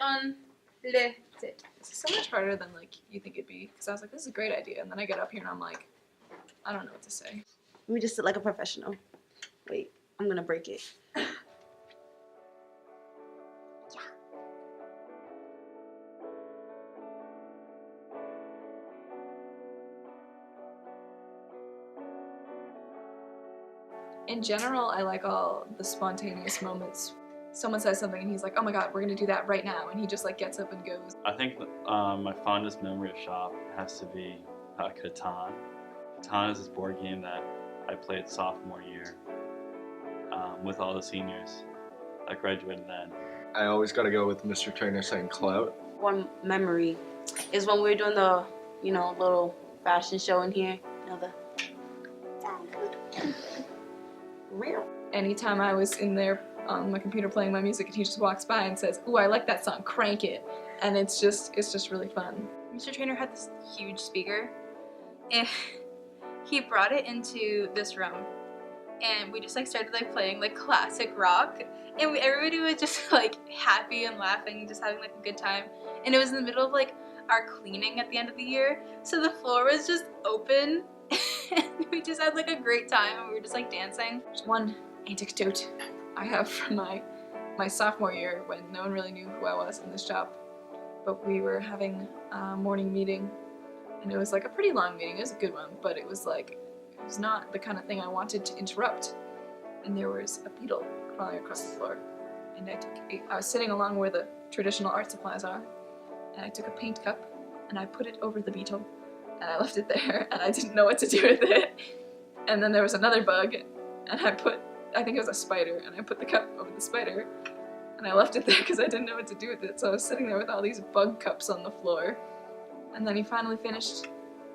unlifted. This is so much harder than like you think it'd be, because I was like, this is a great idea, and then I get up here and I'm like, I don't know what to say. Let me just sit like a professional. Wait, I'm gonna break it. In general, I like all the spontaneous moments. Someone says something and he's like, oh my god, we're gonna do that right now, and he just like gets up and goes. I think my fondest memory of Shop has to be Catan. Catan is this board game that I played sophomore year with all the seniors that graduated then. I always gotta go with Mr. Trainer saying clout. One memory is when we were doing the, you know, little fashion show in here. You know, the Anytime I was in there on my computer playing my music and he just walks by and says, ooh, I like that song, crank it. And it's just really fun. Mr. Trainer had this huge speaker and he brought it into this room and we just like started like playing like classic rock and everybody was just like happy and laughing, just having like a good time. And it was in the middle of like our cleaning at the end of the year, so the floor was just open and we just had like a great time and we were just like dancing. There's one anecdote I have from my sophomore year when no one really knew who I was in this shop, but we were having a morning meeting and it was like a pretty long meeting. It was a good one, but it was not the kind of thing I wanted to interrupt. And there was a beetle crawling across the floor, and I was sitting along where the traditional art supplies are, and I took a paint cup and I put it over the beetle and I left it there and I didn't know what to do with it. And then there was another bug and I think it was a spider, and I put the cup over the spider and I left it there because I didn't know what to do with it. So I was sitting there with all these bug cups on the floor. And then he finally finished,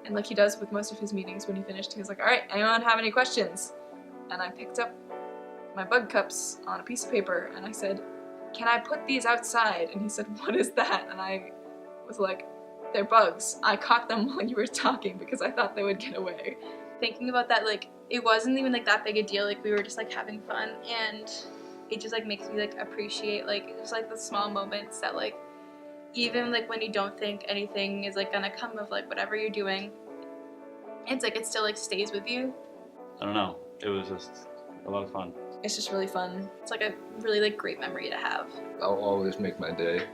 and like he does with most of his meetings, when he finished he was like, alright, anyone have any questions? And I picked up my bug cups on a piece of paper and I said, can I put these outside? And he said, what is that? And I was like, they're bugs. I caught them while you were talking because I thought they would get away. Thinking about that, like it wasn't even like that big a deal, like we were just like having fun, and it just like makes me like appreciate like just like the small moments that like even like when you don't think anything is like gonna come of like whatever you're doing, it's like it still like stays with you. I don't know, it was just a lot of fun. It's just really fun. It's like a really like great memory to have. I'll always make my day.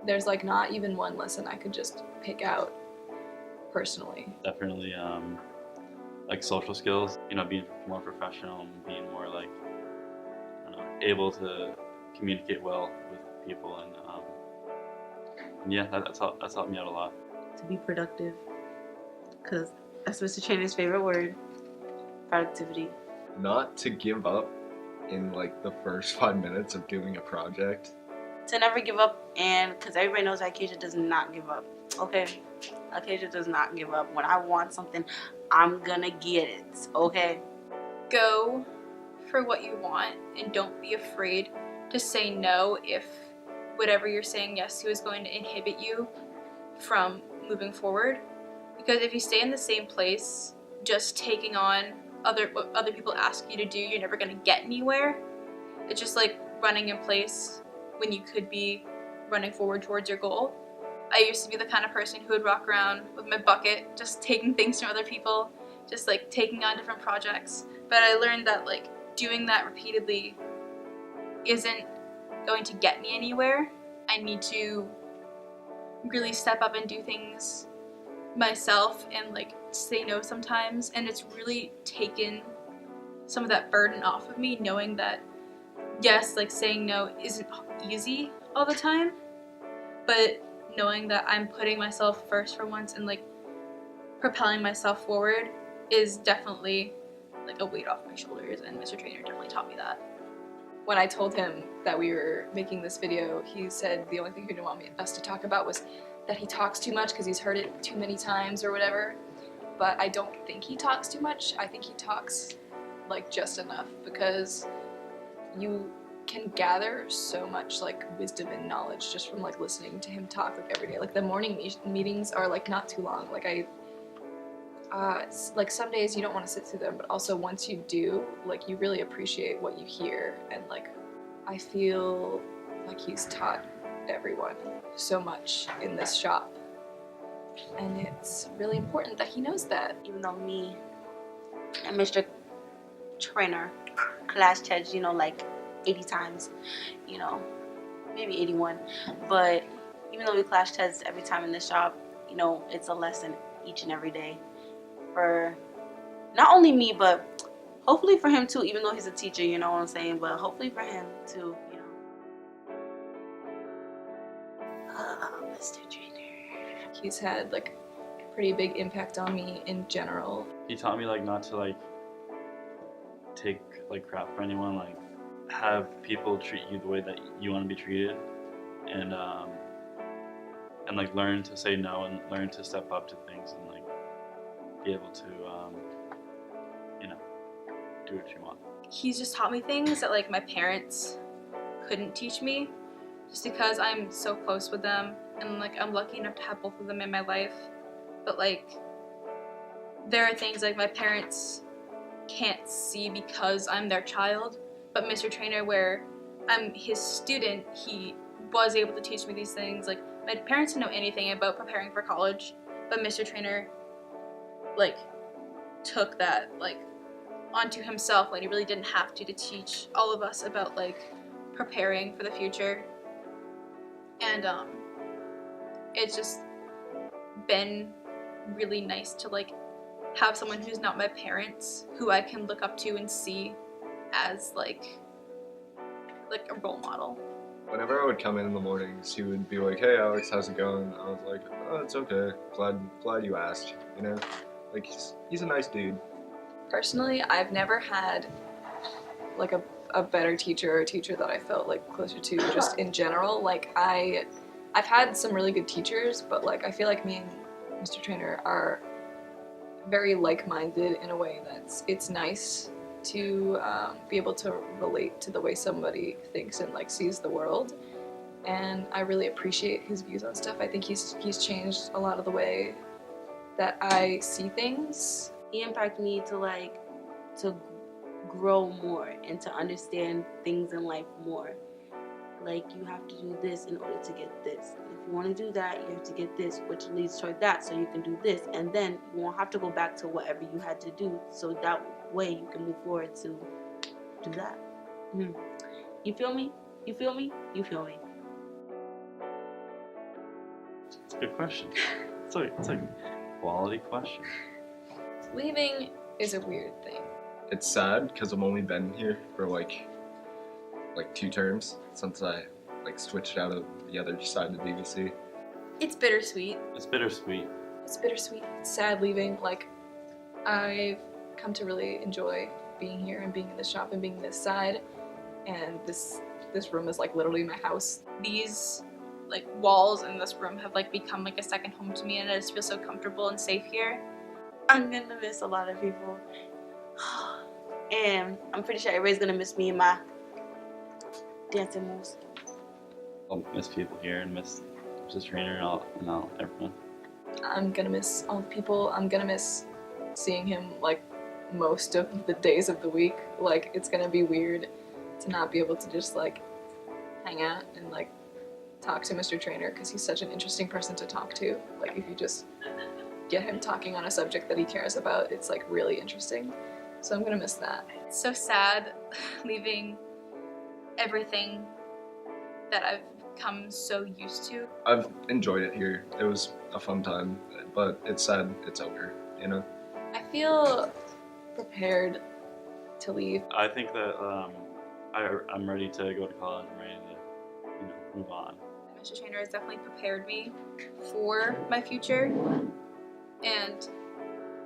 There's like not even one lesson I could just pick out personally. Definitely like social skills, you know, being more professional and being more like, I don't know, able to communicate well with people, and yeah, that's helped me out a lot. to be productive, because that's Mr. Trainer's favorite word, productivity. Not to give up in like the first 5 minutes of doing a project. To never give up, and because everybody knows that Acacia does not give up, okay? Acacia does not give up. When I want something, I'm gonna get it, okay? Go for what you want and don't be afraid to say no if whatever you're saying yes to is going to inhibit you from moving forward. Because if you stay in the same place, just taking on what other people ask you to do, you're never gonna get anywhere. It's just like running in place when you could be running forward towards your goal. I used to be the kind of person who would walk around with my bucket, just taking things from other people, just like taking on different projects. But I learned that like doing that repeatedly isn't going to get me anywhere. I need to really step up and do things myself and like say no sometimes. And it's really taken some of that burden off of me, knowing that yes, like saying no isn't easy all the time, but knowing that I'm putting myself first for once and like propelling myself forward is definitely like a weight off my shoulders, and Mr. Trainer definitely taught me that. When I told him that we were making this video, he said the only thing he didn't want us to talk about was that he talks too much because he's heard it too many times or whatever. But I don't think he talks too much. I think he talks like just enough, because you can gather so much like wisdom and knowledge just from like listening to him talk like every day. Like the morning meetings are like not too long. Like like some days you don't want to sit through them, but also once you do, like you really appreciate what you hear and like I feel like he's taught everyone so much in this shop. And it's really important that he knows that. Even though me and Mr. Trainer class test, like 80 times, maybe 81. But even though we class test every time in this shop, it's a lesson each and every day for not only me, but hopefully for him too, even though he's a teacher, you know what I'm saying? But hopefully for him too, Mr. Trainer. He's had like a pretty big impact on me in general. He taught me like not to like take like crap from anyone, like have people treat you the way that you want to be treated, and like learn to say no and learn to step up to things and like be able to do what you want. He's just taught me things that like my parents couldn't teach me, just because I'm so close with them and like I'm lucky enough to have both of them in my life. But like there are things like my parents can't see because I'm their child, but Mr. Trainer, where I'm his student, he was able to teach me these things. Like my parents didn't know anything about preparing for college, but Mr. Trainer like took that like onto himself, like he really didn't have to teach all of us about like preparing for the future. And it's just been really nice to like have someone who's not my parents who I can look up to and see as like a role model. Whenever I would come in the mornings, he would be like, "Hey Alex, how's it going?" I was like, "Oh, it's okay. Glad you asked." Like he's a nice dude. Personally, I've never had like a better teacher or a teacher that I felt like closer to just in general. Like I've had some really good teachers, but like I feel like me and Mr. Trainer are very like-minded in a way it's nice to be able to relate to the way somebody thinks and like sees the world. And I really appreciate his views on stuff. I think he's changed a lot of the way that I see things. He impacted me to grow more and to understand things in life more. Like you have to do this in order to get this. If you want to do that, you have to get this, which leads toward that, so you can do this, and then you won't have to go back to whatever you had to do, so that way you can move forward to do that. You feel me? You feel me? You feel me? It's a good question. It's a quality question. Leaving is a weird thing. It's sad because I've only been here for like 2 terms since I like switched out of the other side of DVC. It's bittersweet. It's bittersweet. It's bittersweet. It's sad leaving. Like I've come to really enjoy being here and being in this shop and being this side, and this room is like literally my house. These like walls in this room have like become like a second home to me, and I just feel so comfortable and safe here. I'm gonna miss a lot of people. And I'm pretty sure everybody's gonna miss me and my dancing moves. I'll miss people here and miss Mrs. Trainer and all everyone. I'm gonna miss all the people. I'm gonna miss seeing him like most of the days of the week. Like it's gonna be weird to not be able to just like hang out and like talk to Mr. Trainer, because he's such an interesting person to talk to. Like if you just get him talking on a subject that he cares about, it's like really interesting. So I'm gonna miss that. It's so sad leaving everything that I've come so used to. I've enjoyed it here. It was a fun time, but it's sad it's over, I feel prepared to leave. I think that I'm ready to go to college. I'm ready to move on. Mr. Trainer has definitely prepared me for my future, and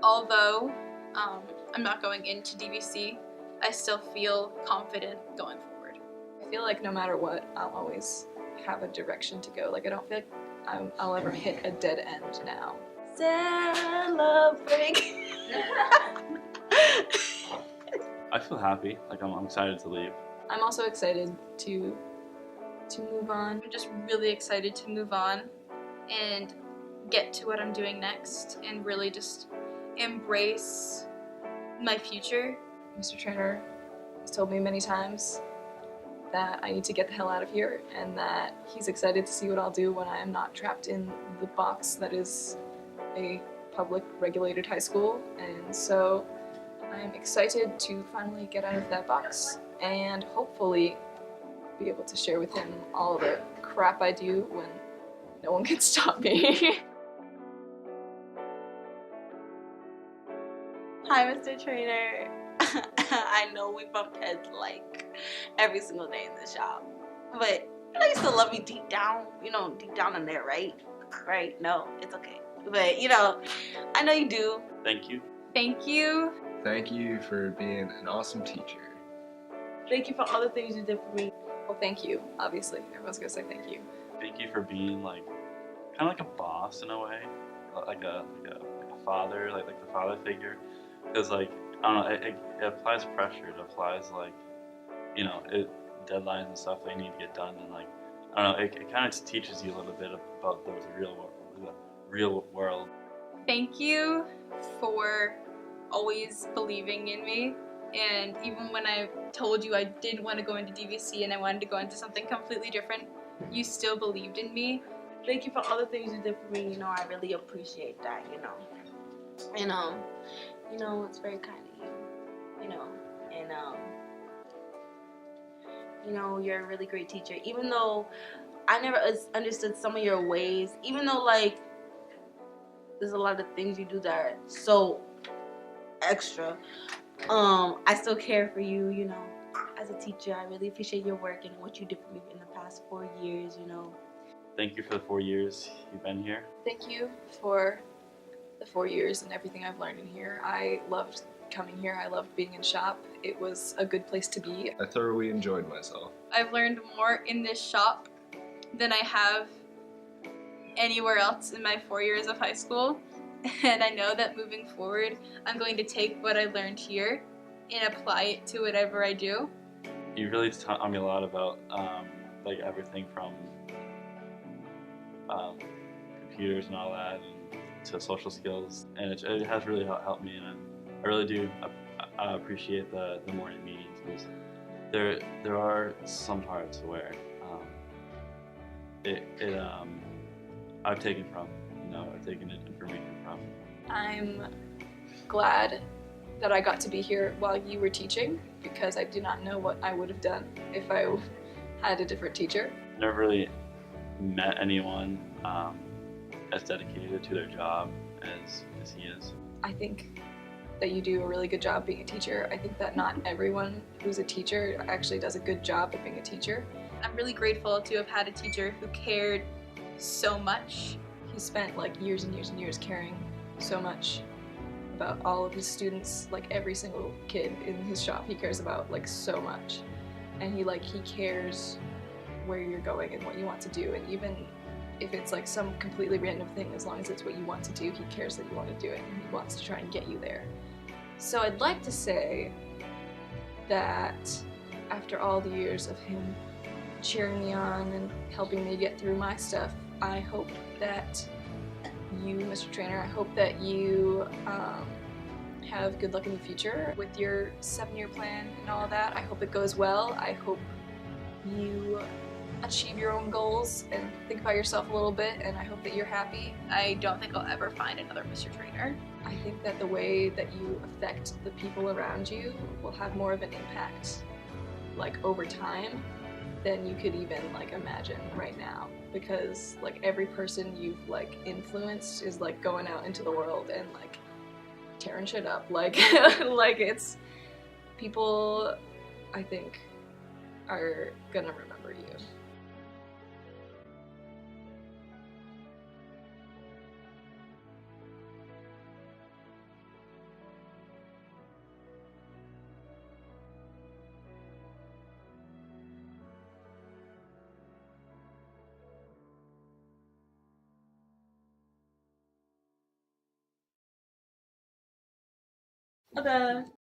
although I'm not going into DVC, I still feel confident going forward. I feel like no matter what, I'll always have a direction to go. Like I don't feel like I'll ever hit a dead end now. Celebrate. I feel happy. Like I'm excited to leave. I'm also excited to move on. I'm just really excited to move on and get to what I'm doing next and really just embrace my future. Mr. Trainer has told me many times that I need to get the hell out of here, and that he's excited to see what I'll do when I am not trapped in the box that is a public regulated high school. And so I'm excited to finally get out of that box and hopefully be able to share with him all the crap I do when no one can stop me. Hi, Mr. Trainer. I know we bumped heads like every single day in the shop, but you still love me deep down. Deep down in there, right? Right? No, it's okay. But I know you do. Thank you. Thank you. Thank you for being an awesome teacher. Thank you for all the things you did for me. Well, thank you, obviously. Everyone's gonna say thank you. Thank you for being like kind of like a boss in a way, like a father, like the father figure. Because like I don't know, it applies pressure. It applies like deadlines and stuff they need to get done, and like I don't know, it kind of teaches you a little bit about the real world. Thank you for always believing in me. And even when I told you I did want to go into DVC and I wanted to go into something completely different, you still believed in me. Thank you for all the things you did for me. I really appreciate that. And it's very kind of you. And you're a really great teacher. Even though I never understood some of your ways, even though like there's a lot of things you do that are so extra. I still care for you, as a teacher. I really appreciate your work and what you did for me in the past 4 years, Thank you for the 4 years you've been here. Thank you for the 4 years and everything I've learned in here. I loved coming here. I loved being in shop. It was a good place to be. I thoroughly enjoyed myself. I've learned more in this shop than I have anywhere else in my 4 years of high school. And I know that moving forward, I'm going to take what I learned here and apply it to whatever I do. You really taught me a lot about like everything from computers and all that, and to social skills, and it has really helped me, and I really do appreciate the morning meetings, because there are some parts where I've taken from, I've taken information from. I'm glad that I got to be here while you were teaching, because I do not know what I would have done if I had a different teacher. Never really met anyone as dedicated to their job as he is. I think that you do a really good job being a teacher. I think that not everyone who's a teacher actually does a good job of being a teacher. I'm really grateful to have had a teacher who cared so much. He spent like years and years and years caring so much about all of his students, like every single kid in his shop he cares about like so much. And he cares where you're going and what you want to do, and even if it's like some completely random thing, as long as it's what you want to do, he cares that you want to do it, and he wants to try and get you there. So I'd like to say that after all the years of him cheering me on and helping me get through my stuff, I hope that you, Mr. Trainer, I hope that you have good luck in the future with your 7-year plan and all of that. I hope it goes well. I hope you achieve your own goals and think about yourself a little bit, and I hope that you're happy. I don't think I'll ever find another Mr. Trainer. I think that the way that you affect the people around you will have more of an impact over time than you could even imagine right now, because every person you've influenced is going out into the world and tearing shit up. It's people, I think, are gonna remember you. Okay.